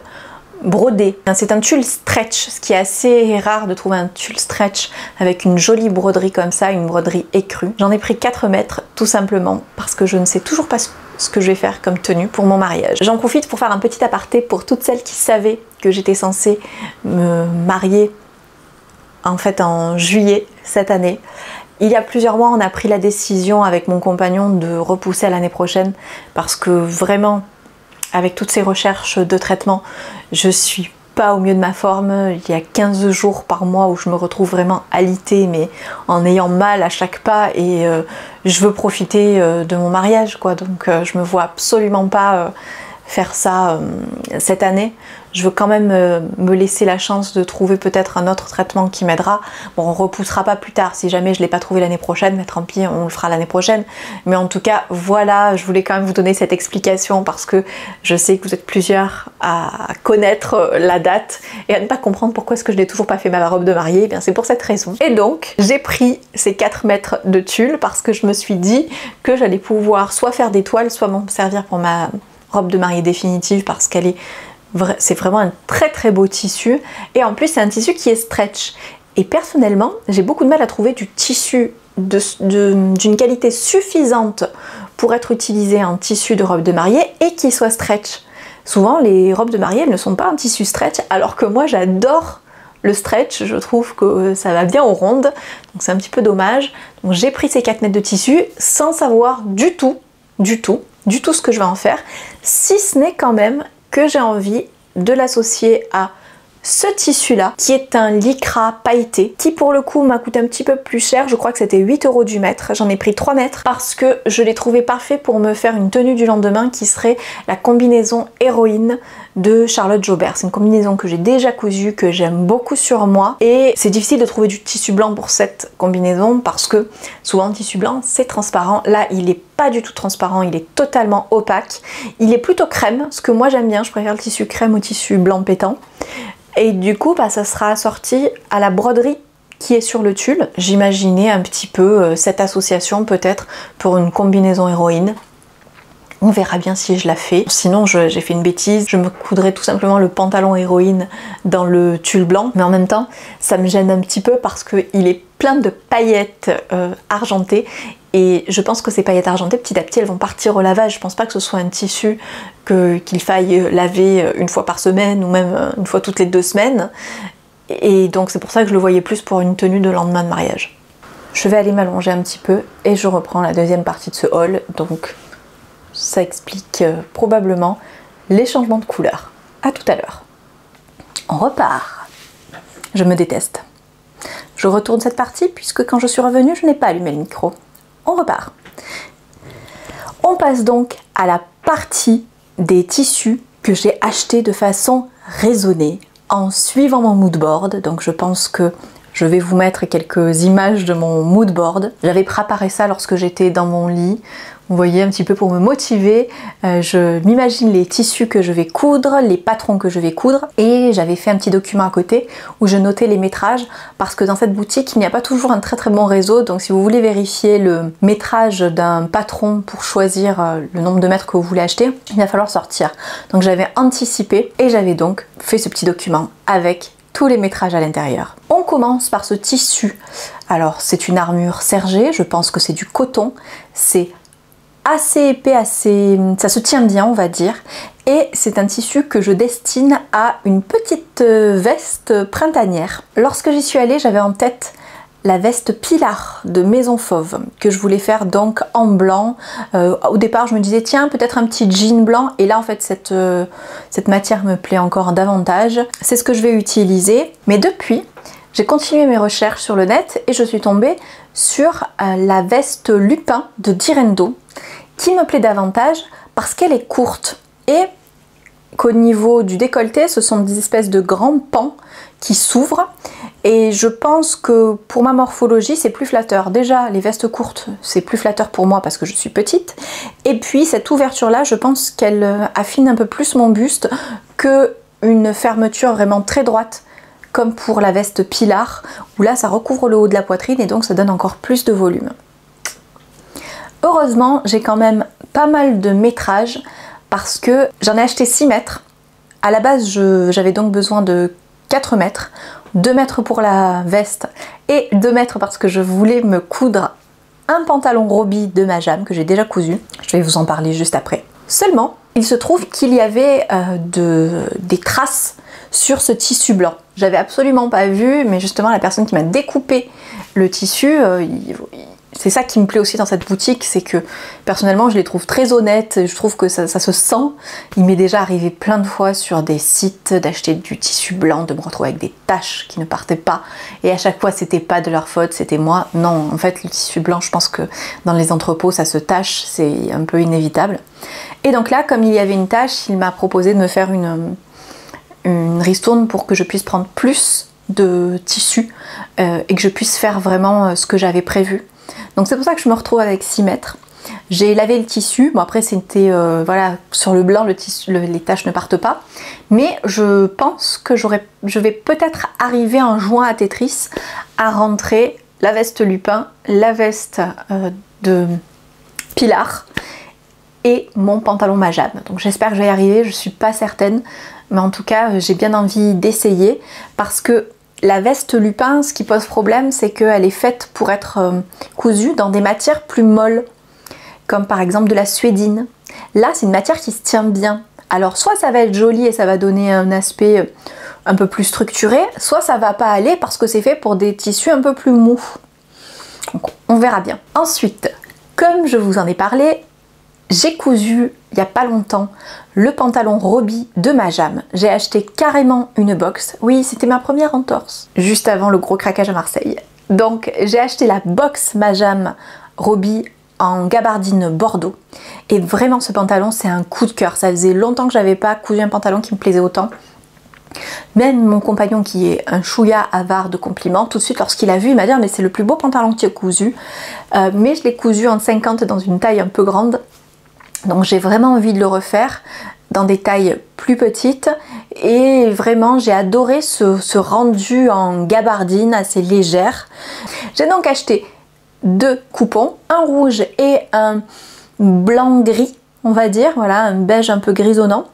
brodé. C'est un tulle stretch, ce qui est assez rare de trouver un tulle stretch avec une jolie broderie comme ça, une broderie écrue. J'en ai pris 4 mètres, tout simplement, parce que je ne sais toujours pas ce que je vais faire comme tenue pour mon mariage. J'en profite pour faire un petit aparté pour toutes celles qui savaient que j'étais censée me marier en fait en juillet cette année. Il y a plusieurs mois, on a pris la décision avec mon compagnon de repousser à l'année prochaine parce que vraiment, avec toutes ces recherches de traitement, je suis pas au mieux de ma forme. Il y a 15 jours par mois où je me retrouve vraiment alitée, mais en ayant mal à chaque pas et je veux profiter de mon mariage, quoi. Donc je me vois absolument pas faire ça cette année. Je veux quand même me laisser la chance de trouver peut-être un autre traitement qui m'aidera. Bon, on repoussera pas plus tard. Si jamais je ne l'ai pas trouvé l'année prochaine, mais tant pis, on le fera l'année prochaine. Mais en tout cas, voilà, je voulais quand même vous donner cette explication parce que je sais que vous êtes plusieurs à connaître la date et à ne pas comprendre pourquoi est-ce que je n'ai toujours pas fait ma robe de mariée. Eh bien, c'est pour cette raison. Et donc, j'ai pris ces 4 mètres de tulle parce que je me suis dit que j'allais pouvoir soit faire des toiles, soit m'en servir pour ma robe de mariée définitive parce qu'elle est c'est vraiment un très beau tissu et en plus c'est un tissu qui est stretch et personnellement j'ai beaucoup de mal à trouver du tissu d'une qualité suffisante pour être utilisé en tissu de robe de mariée et qui soit stretch. Souvent les robes de mariée elles ne sont pas un tissu stretch alors que moi j'adore le stretch, je trouve que ça va bien aux rondes donc c'est un petit peu dommage. Donc j'ai pris ces 4 mètres de tissu sans savoir du tout ce que je vais en faire, si ce n'est quand même que j'ai envie de l'associer à ce tissu là qui est un lycra pailleté qui pour le coup m'a coûté un petit peu plus cher, je crois que c'était 8 € du mètre, j'en ai pris 3 mètres parce que je l'ai trouvé parfait pour me faire une tenue du lendemain qui serait la combinaison héroïne de Charlotte Jobert. C'est une combinaison que j'ai déjà cousue, que j'aime beaucoup sur moi et c'est difficile de trouver du tissu blanc pour cette combinaison parce que souvent le tissu blanc c'est transparent, là il est pas du tout transparent, il est totalement opaque, il est plutôt crème, ce que moi j'aime bien, je préfère le tissu crème au tissu blanc pétant. Et du coup, ça sera assorti à la broderie qui est sur le tulle. J'imaginais un petit peu cette association peut-être pour une combinaison héroïne. On verra bien si je la fais. Sinon, j'ai fait une bêtise. Je me coudrais tout simplement le pantalon héroïne dans le tulle blanc. Mais en même temps, ça me gêne un petit peu parce qu'il est plein de paillettes argentées. Et je pense que ces paillettes argentées, petit à petit, elles vont partir au lavage. Je pense pas que ce soit un tissu qu'il faille laver une fois par semaine ou même une fois toutes les 2 semaines. Et donc c'est pour ça que je le voyais plus pour une tenue de lendemain de mariage. Je vais aller m'allonger un petit peu et je reprends la deuxième partie de ce haul. Donc ça explique probablement les changements de couleur. À tout à l'heure. On repart. Je me déteste. Je retourne cette partie puisque quand je suis revenue, je n'ai pas allumé le micro. On repart. On passe donc à la partie des tissus que j'ai achetés de façon raisonnée en suivant mon mood board. Donc je pense que je vais vous mettre quelques images de mon mood board. J'avais préparé ça lorsque j'étais dans mon lit. Vous voyez, un petit peu pour me motiver. Je m'imagine les tissus que je vais coudre, les patrons que je vais coudre. Et j'avais fait un petit document à côté où je notais les métrages parce que dans cette boutique, il n'y a pas toujours un très bon réseau. Donc si vous voulez vérifier le métrage d'un patron pour choisir le nombre de mètres que vous voulez acheter, il va falloir sortir. Donc j'avais anticipé et j'avais donc fait ce petit document avec tous les métrages à l'intérieur. On commence par ce tissu. Alors c'est une armure sergée, je pense que c'est du coton. C'est assez épais, ça se tient bien on va dire, et c'est un tissu que je destine à une petite veste printanière. Lorsque j'y suis allée, j'avais en tête la veste Pilar de Maison Fauve que je voulais faire donc en blanc. Au départ je me disais tiens peut-être un petit jean blanc et là en fait cette matière me plaît encore davantage. C'est ce que je vais utiliser, mais depuis j'ai continué mes recherches sur le net et je suis tombée sur la veste Lupin de Direndo qui me plaît davantage parce qu'elle est courte et qu'au niveau du décolleté ce sont des espèces de grands pans qui s'ouvrent et je pense que pour ma morphologie c'est plus flatteur. Déjà les vestes courtes c'est plus flatteur pour moi parce que je suis petite et puis cette ouverture là je pense qu'elle affine un peu plus mon buste que une fermeture vraiment très droite comme pour la veste Pilar où là ça recouvre le haut de la poitrine et donc ça donne encore plus de volume. Heureusement j'ai quand même pas mal de métrage parce que j'en ai acheté 6 mètres. À la base j'avais donc besoin de 4 mètres, 2 mètres pour la veste et 2 mètres parce que je voulais me coudre un pantalon Roby de Majam que j'ai déjà cousu. Je vais vous en parler juste après. Seulement, il se trouve qu'il y avait des traces sur ce tissu blanc. J'avais absolument pas vu, mais justement la personne qui m'a découpé le tissu, c'est ça qui me plaît aussi dans cette boutique, c'est que personnellement je les trouve très honnêtes, je trouve que ça se sent. Il m'est déjà arrivé plein de fois sur des sites d'acheter du tissu blanc, de me retrouver avec des taches qui ne partaient pas, et à chaque fois c'était pas de leur faute, c'était moi. Non, en fait le tissu blanc, je pense que dans les entrepôts ça se tache, c'est un peu inévitable. Et donc là, comme il y avait une tache, il m'a proposé de me faire une ristourne pour que je puisse prendre plus de tissu et que je puisse faire vraiment ce que j'avais prévu. Donc c'est pour ça que je me retrouve avec 6 mètres. J'ai lavé le tissu, bon après c'était voilà, sur le blanc les taches ne partent pas, mais je pense que je vais peut-être arriver en juin à Tetris à rentrer la veste Lupin, la veste de Pilar et mon pantalon Majam. Donc j'espère que je vais y arriver, je suis pas certaine, mais en tout cas j'ai bien envie d'essayer parce que la veste Lupin, ce qui pose problème, c'est qu'elle est faite pour être cousue dans des matières plus molles, comme par exemple de la suédine. Là, c'est une matière qui se tient bien. Alors, soit ça va être joli et ça va donner un aspect un peu plus structuré, soit ça va pas aller parce que c'est fait pour des tissus un peu plus mous. Donc, on verra bien. Ensuite, comme je vous en ai parlé, j'ai cousu il n'y a pas longtemps le pantalon Roby de Majam. J'ai acheté carrément une box. Oui, c'était ma première entorse, juste avant le gros craquage à Marseille. Donc j'ai acheté la box Majam Roby en gabardine bordeaux. Et vraiment ce pantalon, c'est un coup de cœur. Ça faisait longtemps que j'avais pas cousu un pantalon qui me plaisait autant. Même mon compagnon qui est un chouïa avare de compliments, tout de suite lorsqu'il a vu, il m'a dit mais c'est le plus beau pantalon que tu as cousu. Mais je l'ai cousu en 50 dans une taille un peu grande. Donc j'ai vraiment envie de le refaire dans des tailles plus petites et vraiment j'ai adoré ce rendu en gabardine assez légère. J'ai donc acheté 2 coupons, un rouge et un blanc gris, on va dire, voilà, un beige un peu grisonnant.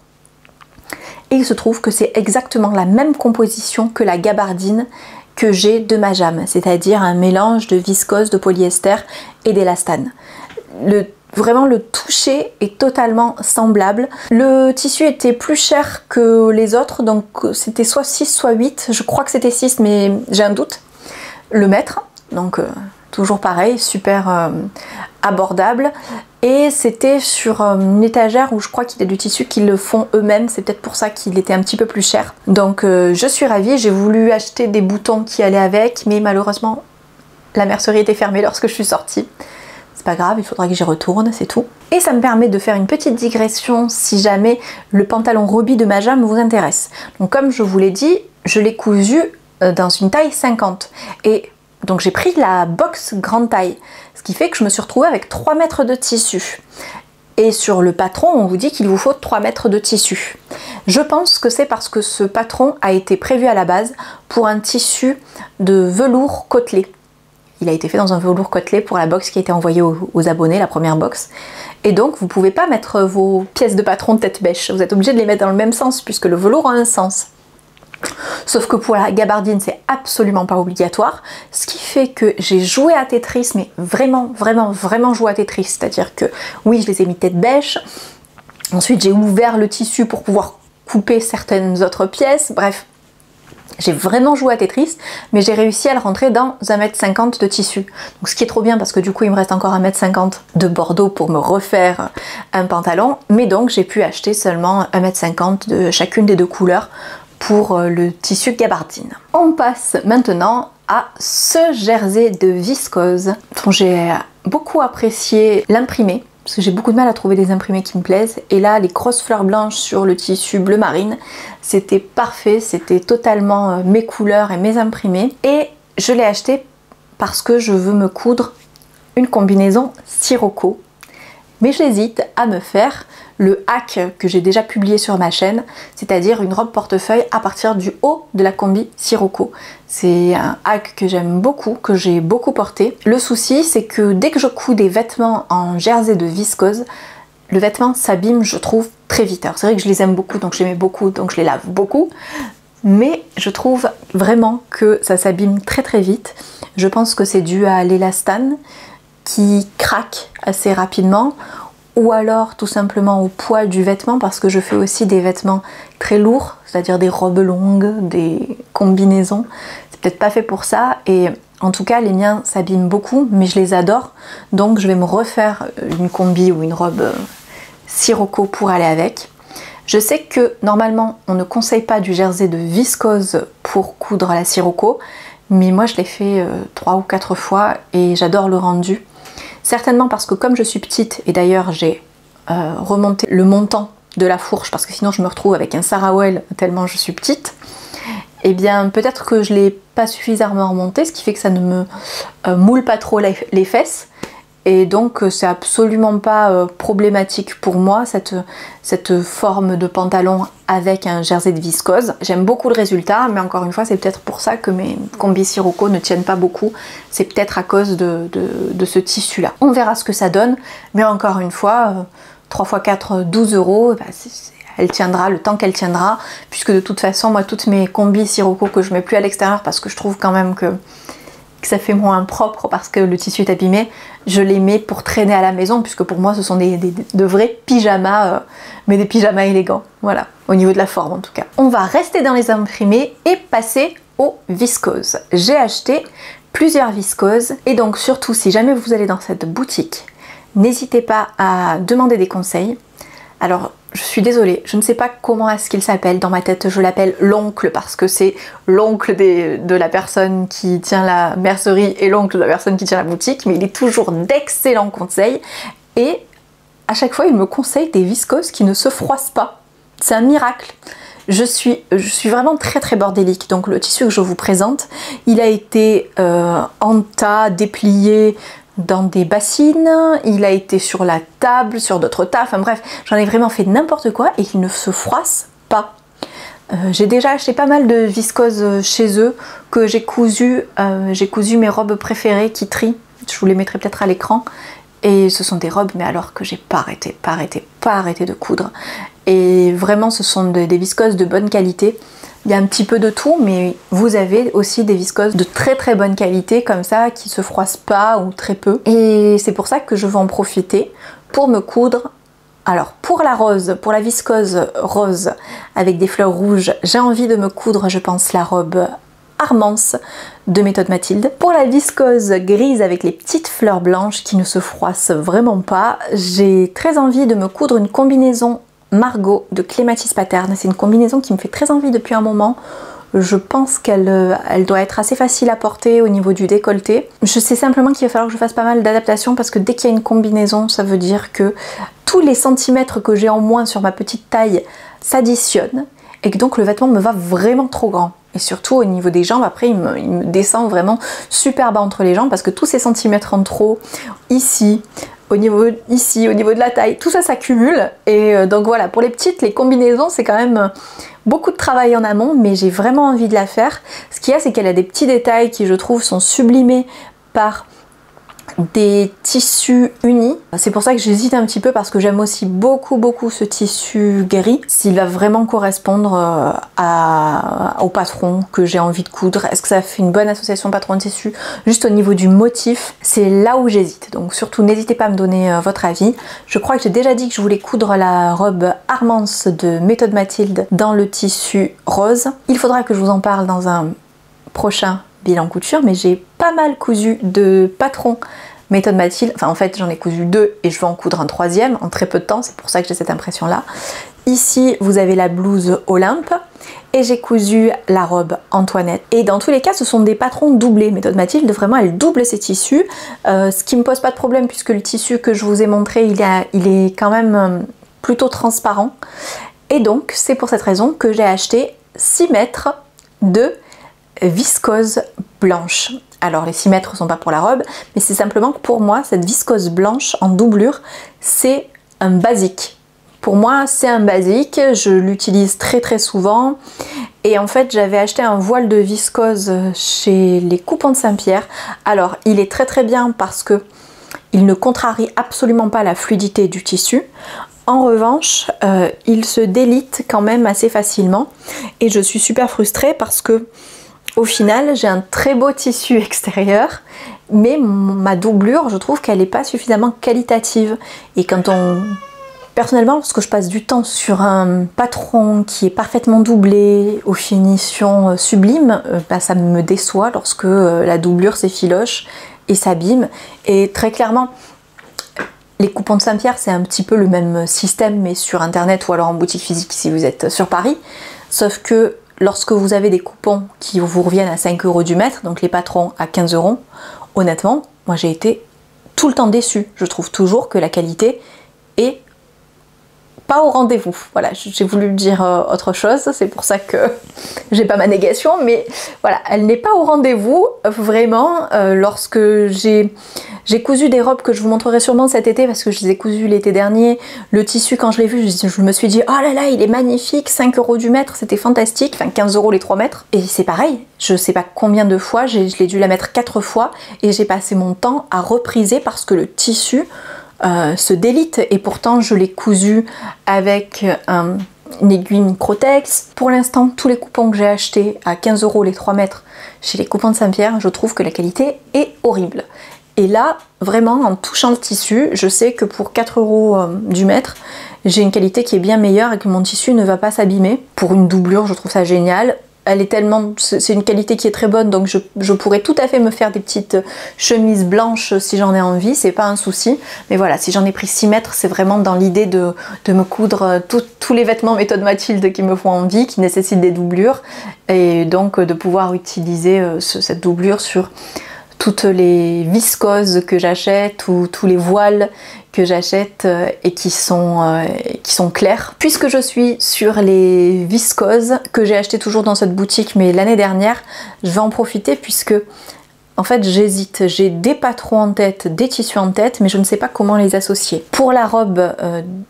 Et il se trouve que c'est exactement la même composition que la gabardine que j'ai de Majam, c'est-à-dire un mélange de viscose, de polyester et d'élastane. Vraiment le toucher est totalement semblable. Le tissu était plus cher que les autres, donc c'était soit 6 soit 8, je crois que c'était 6 mais j'ai un doute. Le mètre, donc toujours pareil, super abordable. Et c'était sur une étagère où je crois qu'il y a du tissu qu'ils le font eux-mêmes, c'est peut-être pour ça qu'il était un petit peu plus cher. Donc je suis ravie, j'ai voulu acheter des boutons qui allaient avec, mais malheureusement la mercerie était fermée lorsque je suis sortie. Pas grave, il faudra que j'y retourne, c'est tout. Et ça me permet de faire une petite digression si jamais le pantalon Roby de Majam vous intéresse. Donc comme je vous l'ai dit, je l'ai cousu dans une taille 50. Et donc j'ai pris la box grande taille, ce qui fait que je me suis retrouvée avec 3 mètres de tissu. Et sur le patron, on vous dit qu'il vous faut 3 mètres de tissu. Je pense que c'est parce que ce patron a été prévu à la base pour un tissu de velours côtelé. Il a été fait dans un velours côtelé pour la box qui a été envoyée aux abonnés, la première box. Et donc vous ne pouvez pas mettre vos pièces de patron de tête bêche, vous êtes obligé de les mettre dans le même sens puisque le velours a un sens. Sauf que pour la gabardine, c'est absolument pas obligatoire, ce qui fait que j'ai joué à Tetris, mais vraiment joué à Tetris, c'est-à-dire que oui, je les ai mis tête bêche, ensuite j'ai ouvert le tissu pour pouvoir couper certaines autres pièces, bref. J'ai vraiment joué à Tetris, mais j'ai réussi à le rentrer dans 1,50 m de tissu. Donc ce qui est trop bien parce que du coup il me reste encore 1,50 m de bordeaux pour me refaire un pantalon. Mais donc j'ai pu acheter seulement 1,50 m de chacune des 2 couleurs pour le tissu gabardine. On passe maintenant à ce jersey de viscose dont j'ai beaucoup apprécié l'imprimé. Parce que j'ai beaucoup de mal à trouver des imprimés qui me plaisent. Et là, les grosses fleurs blanches sur le tissu bleu marine, c'était parfait, c'était totalement mes couleurs et mes imprimés. Et je l'ai acheté parce que je veux me coudre une combinaison Sirocco. Mais j'hésite à me faire le hack que j'ai déjà publié sur ma chaîne, c'est-à-dire une robe portefeuille à partir du haut de la combi Sirocco. C'est un hack que j'aime beaucoup, que j'ai beaucoup porté. Le souci, c'est que dès que je couds des vêtements en jersey de viscose, le vêtement s'abîme, je trouve, très vite. Alors c'est vrai que je les aime beaucoup, donc je les mets beaucoup, donc je les lave beaucoup. Mais je trouve vraiment que ça s'abîme très vite. Je pense que c'est dû à l'élastane qui craque assez rapidement, ou alors tout simplement au poids du vêtement, parce que je fais aussi des vêtements très lourds, c'est-à-dire des robes longues, des combinaisons. C'est peut-être pas fait pour ça, et En tout cas, les miens s'abîment beaucoup, mais je les adore. Donc je vais me refaire une combi ou une robe Sirocco pour aller avec. Je sais que normalement, on ne conseille pas du jersey de viscose pour coudre la Sirocco, mais moi je l'ai fait 3 ou 4 fois et j'adore le rendu. Certainement parce que comme je suis petite, et d'ailleurs j'ai remonté le montant de la fourche parce que sinon je me retrouve avec un Sarawel tellement je suis petite, et bien peut-être que je ne l'ai pas suffisamment remonté, ce qui fait que ça ne me moule pas trop les fesses. Et donc c'est absolument pas problématique pour moi cette forme de pantalon avec un jersey de viscose. J'aime beaucoup le résultat, mais encore une fois c'est peut-être pour ça que mes combis Sirocco ne tiennent pas beaucoup. C'est peut-être à cause de ce tissu là. On verra ce que ça donne, mais encore une fois, 3 x 4, 12 €, bah, elle tiendra le temps qu'elle tiendra, puisque de toute façon moi toutes mes combis Sirocco que je mets plus à l'extérieur parce que je trouve quand même que ça fait moins propre parce que le tissu est abîmé, je les mets pour traîner à la maison, puisque pour moi ce sont de vrais pyjamas, mais des pyjamas élégants, voilà, au niveau de la forme en tout cas. On va rester dans les imprimés et passer aux viscoses. J'ai acheté plusieurs viscoses, et donc surtout si jamais vous allez dans cette boutique, n'hésitez pas à demander des conseils. Alors je suis désolée, je ne sais pas comment est-ce qu'il s'appelle, dans ma tête je l'appelle l'oncle parce que c'est l'oncle de la personne qui tient la mercerie et l'oncle de la personne qui tient la boutique, mais il est toujours d'excellents conseils et à chaque fois il me conseille des viscoses qui ne se froissent pas. C'est un miracle. Je suis vraiment très bordélique, donc le tissu que je vous présente, il a été en tas, déplié dans des bassines, il a été sur la table, sur d'autres tables, enfin bref, j'en ai vraiment fait n'importe quoi et il ne se froisse pas. J'ai déjà acheté pas mal de viscoses chez eux que j'ai cousu mes robes préférées qui trient, je vous les mettrai peut-être à l'écran, et ce sont des robes mais alors que j'ai pas arrêté de coudre, et vraiment ce sont des viscoses de bonne qualité. Il y a un petit peu de tout, mais vous avez aussi des viscoses de très bonne qualité comme ça, qui se froissent pas ou très peu. Et c'est pour ça que je vais en profiter pour me coudre. Alors pour la rose, pour la viscose rose avec des fleurs rouges, j'ai envie de me coudre, je pense, la robe Armance de Méthode Mathilde. Pour la viscose grise avec les petites fleurs blanches qui ne se froissent vraiment pas, j'ai très envie de me coudre une combinaison Margot de Clématis Pattern. C'est une combinaison qui me fait très envie depuis un moment. Je pense qu'elle doit être assez facile à porter au niveau du décolleté. Je sais simplement qu'il va falloir que je fasse pas mal d'adaptations parce que dès qu'il y a une combinaison, ça veut dire que tous les centimètres que j'ai en moins sur ma petite taille s'additionnent et que donc le vêtement me va vraiment trop grand. Et surtout au niveau des jambes, après il me descend vraiment super bas entre les jambes parce que tous ces centimètres en trop, ici, au niveau de la taille, tout ça s'accumule. Et donc voilà, pour les petites, les combinaisons, c'est quand même beaucoup de travail en amont, mais j'ai vraiment envie de la faire. Ce qu'il y a, c'est qu'elle a des petits détails qui, je trouve, sont sublimés par des tissus unis. C'est pour ça que j'hésite un petit peu parce que j'aime aussi beaucoup ce tissu gris, s'il va vraiment correspondre au patron que j'ai envie de coudre. Est-ce que ça fait une bonne association patron-tissu? Juste au niveau du motif, c'est là où j'hésite. Donc surtout n'hésitez pas à me donner votre avis. Je crois que j'ai déjà dit que je voulais coudre la robe Armance de Méthode Mathilde dans le tissu rose. Il faudra que je vous en parle dans un prochain bilan couture, mais j'ai pas mal cousu de patrons Méthode Mathilde. Enfin en fait j'en ai cousu 2 et je vais en coudre un 3e en très peu de temps, c'est pour ça que j'ai cette impression là. Ici vous avez la blouse Olympe et j'ai cousu la robe Antoinette, et dans tous les cas ce sont des patrons doublés. Méthode Mathilde vraiment elle double ses tissus, ce qui me pose pas de problème puisque le tissu que je vous ai montré il est quand même plutôt transparent, et donc c'est pour cette raison que j'ai acheté 6 mètres de viscose blanche. Alors les 6 mètres sont pas pour la robe, mais c'est simplement que pour moi cette viscose blanche en doublure c'est un basique. Pour moi c'est un basique, je l'utilise très souvent, et en fait j'avais acheté un voile de viscose chez les Coupons de Saint-Pierre. Alors il est très bien parce que il ne contrarie absolument pas la fluidité du tissu. En revanche, il se délite quand même assez facilement et je suis super frustrée parce que au final, j'ai un très beau tissu extérieur, mais ma doublure, je trouve qu'elle n'est pas suffisamment qualitative. Et quand on Personnellement, lorsque je passe du temps sur un patron qui est parfaitement doublé, aux finitions sublimes, ça me déçoit lorsque la doublure s'effiloche et s'abîme. Et très clairement, les coupons de Saint-Pierre, c'est un petit peu le même système, mais sur internet ou alors en boutique physique si vous êtes sur Paris. Sauf que lorsque vous avez des coupons qui vous reviennent à 5 € du mètre, donc les patrons à 15 €, honnêtement, moi j'ai été tout le temps déçue. Je trouve toujours que la qualité est pas au rendez-vous. Voilà, j'ai voulu dire autre chose, c'est pour ça que j'ai pas ma négation, mais voilà, elle n'est pas au rendez-vous, vraiment. Lorsque j'ai cousu des robes que je vous montrerai sûrement cet été, parce que je les ai cousues l'été dernier, le tissu, quand je l'ai vu, je me suis dit, oh là là, il est magnifique, 5 € du mètre, c'était fantastique, enfin 15 € les 3 mètres, et c'est pareil, je sais pas combien de fois, je l'ai dû la mettre 4 fois, et j'ai passé mon temps à repriser parce que le tissu se délite, et pourtant je l'ai cousu avec une aiguille Microtex. Pour l'instant, tous les coupons que j'ai achetés à 15 € les 3 mètres chez les coupons de Saint-Pierre, je trouve que la qualité est horrible. Et là, vraiment, en touchant le tissu, je sais que pour 4 € du mètre, j'ai une qualité qui est bien meilleure et que mon tissu ne va pas s'abîmer. Pour une doublure, je trouve ça génial. Elle est tellement, c'est une qualité qui est très bonne, donc je pourrais tout à fait me faire des petites chemises blanches si j'en ai envie, c'est pas un souci. Mais voilà, si j'en ai pris 6 mètres, c'est vraiment dans l'idée de me coudre tous les vêtements méthode Mathilde qui me font envie, qui nécessitent des doublures, et donc de pouvoir utiliser cette doublure sur toutes les viscoses que j'achète ou tous les voiles que j'achète et qui sont clairs. Puisque je suis sur les viscoses que j'ai acheté toujours dans cette boutique mais l'année dernière, je vais en profiter puisque en fait j'hésite. J'ai des patrons en tête, des tissus en tête, mais je ne sais pas comment les associer. Pour la robe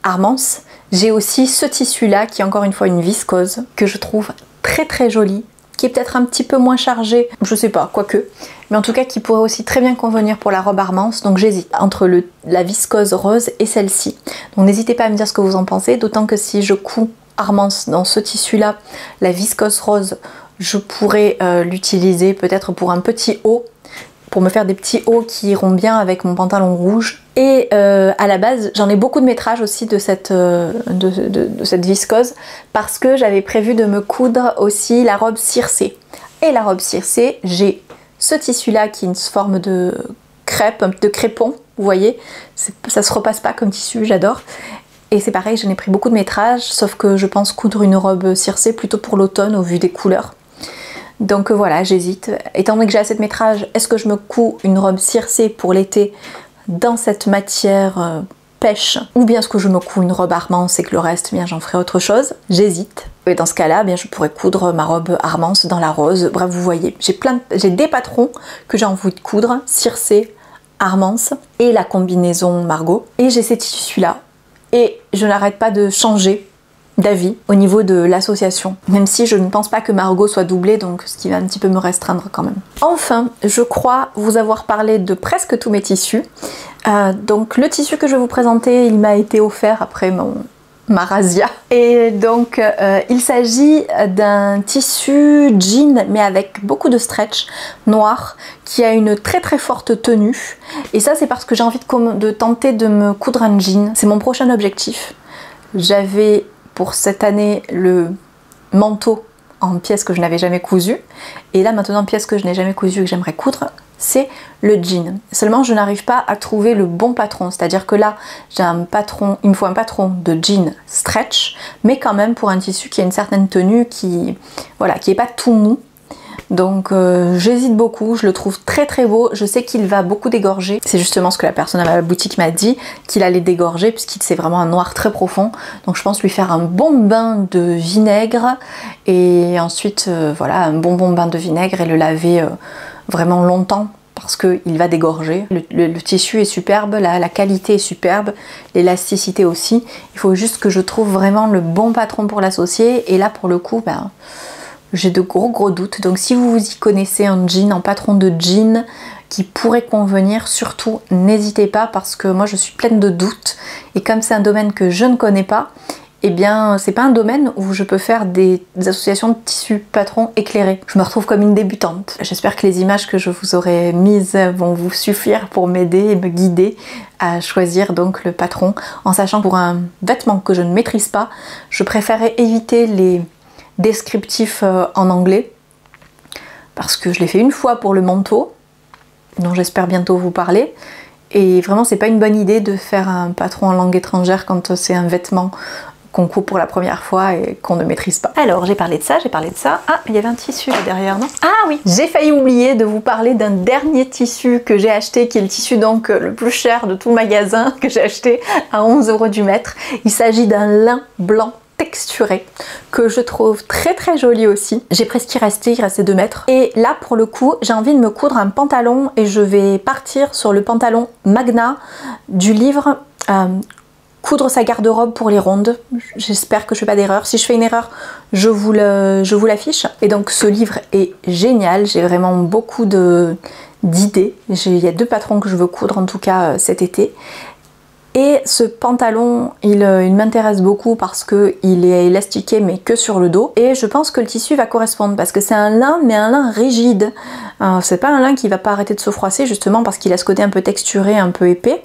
Armance, j'ai aussi ce tissu là qui est encore une fois une viscose que je trouve très très jolie, qui est peut-être un petit peu moins chargé, je sais pas, quoique, mais en tout cas qui pourrait aussi très bien convenir pour la robe Armance, donc j'hésite entre la viscose rose et celle-ci. Donc n'hésitez pas à me dire ce que vous en pensez, d'autant que si je couds Armance dans ce tissu-là, la viscose rose, je pourrais l'utiliser peut-être pour un petit haut, pour me faire des petits hauts qui iront bien avec mon pantalon rouge. Et à la base, j'en ai beaucoup de métrage aussi de cette viscose parce que j'avais prévu de me coudre aussi la robe circée. Et la robe circée, j'ai ce tissu-là qui est une forme de crêpe, de crépon, vous voyez. Ça se repasse pas comme tissu, j'adore. Et c'est pareil, j'en ai pris beaucoup de métrage, sauf que je pense coudre une robe circée plutôt pour l'automne au vu des couleurs. Donc voilà, j'hésite. Étant donné que j'ai assez de métrage, est-ce que je me couds une robe circée pour l'été dans cette matière pêche, ou bien est-ce que je me couds une robe Armance et que le reste, bien j'en ferai autre chose? J'hésite. Et dans ce cas-là, bien je pourrais coudre ma robe Armance dans la rose. Bref, vous voyez, j'ai des patrons que j'ai envie de coudre, circée, Armance et la combinaison Margot. Et j'ai ces tissus-là. Et je n'arrête pas de changer d'avis au niveau de l'association, même si je ne pense pas que Margot soit doublée, donc ce qui va un petit peu me restreindre quand même. Enfin, je crois vous avoir parlé de presque tous mes tissus. Donc le tissu que je vais vous présenter, il m'a été offert après ma razzia. Et donc il s'agit d'un tissu jean mais avec beaucoup de stretch noir qui a une très très forte tenue. Et ça c'est parce que j'ai envie de tenter de me coudre un jean. C'est mon prochain objectif. J'avais pour cette année le manteau en pièces que je n'avais jamais cousu, et là maintenant pièce que je n'ai jamais cousu et que j'aimerais coudre, c'est le jean. Seulement je n'arrive pas à trouver le bon patron, c'est-à-dire que là j'ai un patron, il me faut un patron de jean stretch, mais quand même pour un tissu qui a une certaine tenue, qui voilà, qui est pas tout mou. Donc j'hésite beaucoup, je le trouve très très beau, je sais qu'il va beaucoup dégorger, c'est justement ce que la personne à ma boutique m'a dit, qu'il allait dégorger puisqu'il c'est vraiment un noir très profond, donc je pense lui faire un bon bain de vinaigre et ensuite voilà, un bon bain de vinaigre et le laver vraiment longtemps parce qu'il va dégorger. Le tissu est superbe, la qualité est superbe, l'élasticité aussi, il faut juste que je trouve vraiment le bon patron pour l'associer, et là pour le coup ben j'ai de gros doutes. Donc si vous y connaissez un jean, un patron de jean qui pourrait convenir, surtout n'hésitez pas, parce que moi je suis pleine de doutes et comme c'est un domaine que je ne connais pas eh bien c'est pas un domaine où je peux faire des associations de tissus patron éclairés. Je me retrouve comme une débutante. J'espère que les images que je vous aurai mises vont vous suffire pour m'aider et me guider à choisir donc le patron, en sachant que pour un vêtement que je ne maîtrise pas, je préférais éviter les descriptifs en anglais, parce que je l'ai fait une fois pour le manteau, dont j'espère bientôt vous parler, et vraiment c'est pas une bonne idée de faire un patron en langue étrangère quand c'est un vêtement qu'on coupe pour la première fois et qu'on ne maîtrise pas. Alors j'ai parlé de ça, j'ai parlé de ça. Ah, il y avait un tissu là derrière, non? Ah oui, j'ai failli oublier de vous parler d'un dernier tissu que j'ai acheté, qui est le tissu donc le plus cher de tout le magasin, que j'ai acheté à 11 € du mètre. Il s'agit d'un lin blanc texturé que je trouve très très joli aussi. J'ai pris ce qui restait, il restait 2 mètres. Et là pour le coup j'ai envie de me coudre un pantalon et je vais partir sur le pantalon Magna du livre Coudre sa garde-robe pour les rondes. J'espère que je fais pas d'erreur. Si je fais une erreur, je vous l'affiche. Et donc ce livre est génial, j'ai vraiment beaucoup d'idées. Il y a 2 patrons que je veux coudre en tout cas cet été. Et ce pantalon, il m'intéresse beaucoup parce qu'il est élastiqué mais que sur le dos. Et je pense que le tissu va correspondre parce que c'est un lin, mais un lin rigide. C'est pas un lin qui va pas arrêter de se froisser justement parce qu'il a ce côté un peu texturé, un peu épais.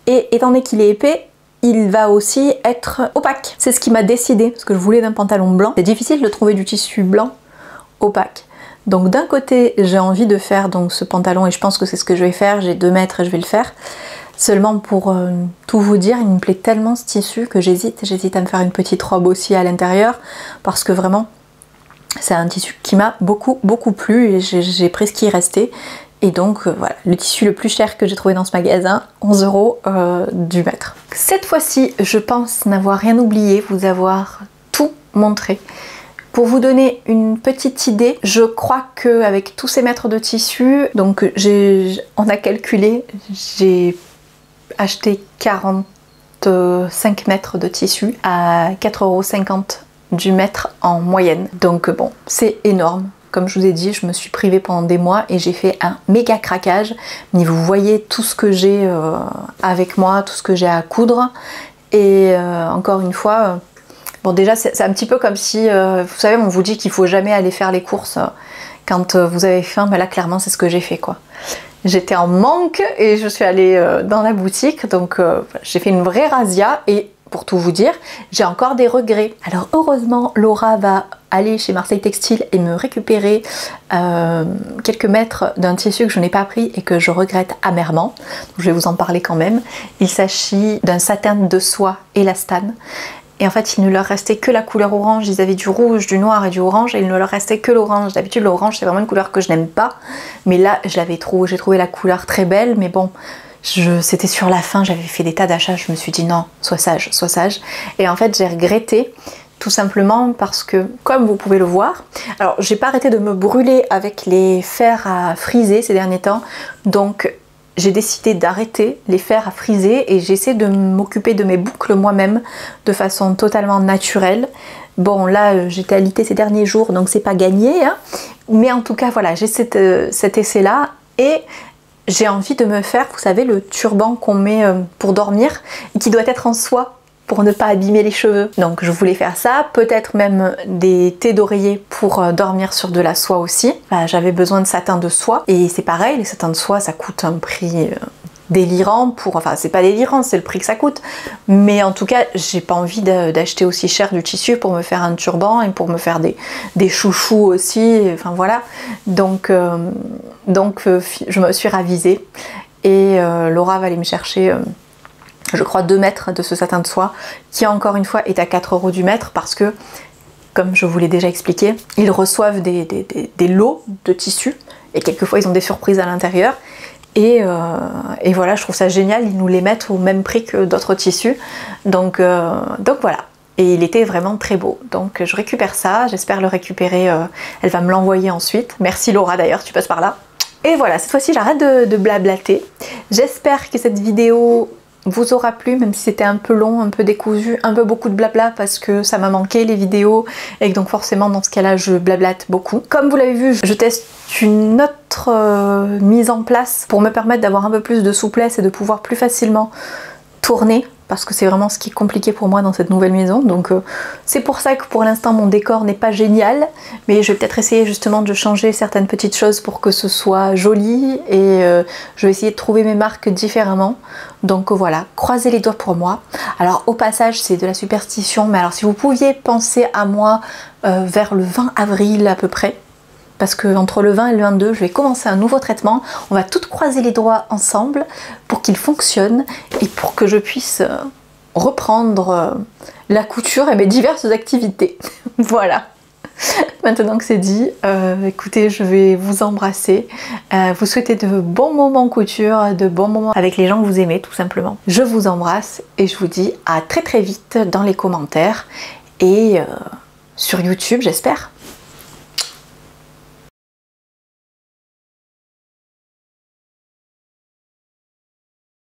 Et étant donné qu'il est épais, il va aussi être opaque. C'est ce qui m'a décidé, parce que je voulais d'un pantalon blanc. C'est difficile de trouver du tissu blanc opaque. Donc d'un côté, j'ai envie de faire donc ce pantalon et je pense que c'est ce que je vais faire. J'ai 2 mètres et je vais le faire. Seulement pour tout vous dire, il me plaît tellement ce tissu que j'hésite à me faire une petite robe aussi à l'intérieur parce que vraiment c'est un tissu qui m'a beaucoup plu et j'ai pris ce qui restait. Et donc voilà, le tissu le plus cher que j'ai trouvé dans ce magasin, 11 € du mètre. Cette fois-ci, je pense n'avoir rien oublié, vous avoir tout montré. Pour vous donner une petite idée, je crois qu'avec tous ces mètres de tissu, donc on a calculé, j'ai acheté 45 mètres de tissu à 4,50 € du mètre en moyenne. Donc bon, c'est énorme. Comme je vous ai dit, je me suis privée pendant des mois et j'ai fait un méga craquage. Mais vous voyez tout ce que j'ai avec moi, tout ce que j'ai à coudre. Et encore une fois, bon déjà c'est un petit peu comme si, vous savez, on vous dit qu'il faut jamais aller faire les courses quand vous avez faim. Mais là clairement c'est ce que j'ai fait quoi. J'étais en manque et je suis allée dans la boutique. Donc j'ai fait une vraie razzia et pour tout vous dire, j'ai encore des regrets. Alors heureusement, Laura va aller chez Marseille Textile et me récupérer quelques mètres d'un tissu que je n'ai pas pris et que je regrette amèrement. Je vais vous en parler quand même. Il s'agit d'un satin de soie élastane. Et en fait, il ne leur restait que la couleur orange. Ils avaient du rouge, du noir et du orange et il ne leur restait que l'orange. D'habitude, l'orange, c'est vraiment une couleur que je n'aime pas. Mais là, j'ai trouvé la couleur très belle. Mais bon, c'était sur la fin, j'avais fait des tas d'achats, je me suis dit non, sois sage, sois sage. Et en fait j'ai regretté tout simplement parce que, comme vous pouvez le voir, alors j'ai pas arrêté de me brûler avec les fers à friser ces derniers temps, donc j'ai décidé d'arrêter les fers à friser et j'essaie de m'occuper de mes boucles moi-même de façon totalement naturelle. Bon là j'étais alitée ces derniers jours donc c'est pas gagné, hein. Mais en tout cas voilà, j'ai cet essai là et j'ai envie de me faire, vous savez, le turban qu'on met pour dormir et qui doit être en soie pour ne pas abîmer les cheveux. Donc je voulais faire ça, peut-être même des thés d'oreiller pour dormir sur de la soie aussi. Enfin, j'avais besoin de satin de soie et c'est pareil, les satins de soie ça coûte un prix délirant enfin c'est pas délirant, c'est le prix que ça coûte, mais en tout cas j'ai pas envie d'acheter aussi cher du tissu pour me faire un turban et pour me faire des chouchous aussi, enfin voilà. Donc je me suis ravisée et Laura va aller me chercher je crois 2 mètres de ce satin de soie qui encore une fois est à 4 € du mètre parce que comme je vous l'ai déjà expliqué, ils reçoivent des lots de tissu et quelquefois ils ont des surprises à l'intérieur. Et voilà, je trouve ça génial, ils nous les mettent au même prix que d'autres tissus. Donc voilà. Et il était vraiment très beau. Donc je récupère ça, j'espère le récupérer. Elle va me l'envoyer ensuite. Merci Laura d'ailleurs, tu passes par là. Et voilà, cette fois-ci j'arrête de blablater. J'espère que cette vidéo vous aura plu, même si c'était un peu long, un peu décousu, un peu beaucoup de blabla parce que ça m'a manqué les vidéos et que donc forcément dans ce cas là je blablate beaucoup. Comme vous l'avez vu, je teste une autre mise en place pour me permettre d'avoir un peu plus de souplesse et de pouvoir plus facilement tourner parce que c'est vraiment ce qui est compliqué pour moi dans cette nouvelle maison. Donc c'est pour ça que pour l'instant mon décor n'est pas génial, mais je vais peut-être essayer justement de changer certaines petites choses pour que ce soit joli, et je vais essayer de trouver mes marques différemment. Donc voilà, croisez les doigts pour moi. Alors au passage, c'est de la superstition, mais alors si vous pouviez penser à moi vers le 20 avril à peu près, parce que entre le 20 et le 22, je vais commencer un nouveau traitement. On va toutes croiser les doigts ensemble pour qu'il fonctionne et pour que je puisse reprendre la couture et mes diverses activités. Voilà. Maintenant que c'est dit, écoutez, je vais vous embrasser, vous souhaiter de bons moments couture, de bons moments avec les gens que vous aimez tout simplement. Je vous embrasse et je vous dis à très très vite dans les commentaires et sur YouTube j'espère.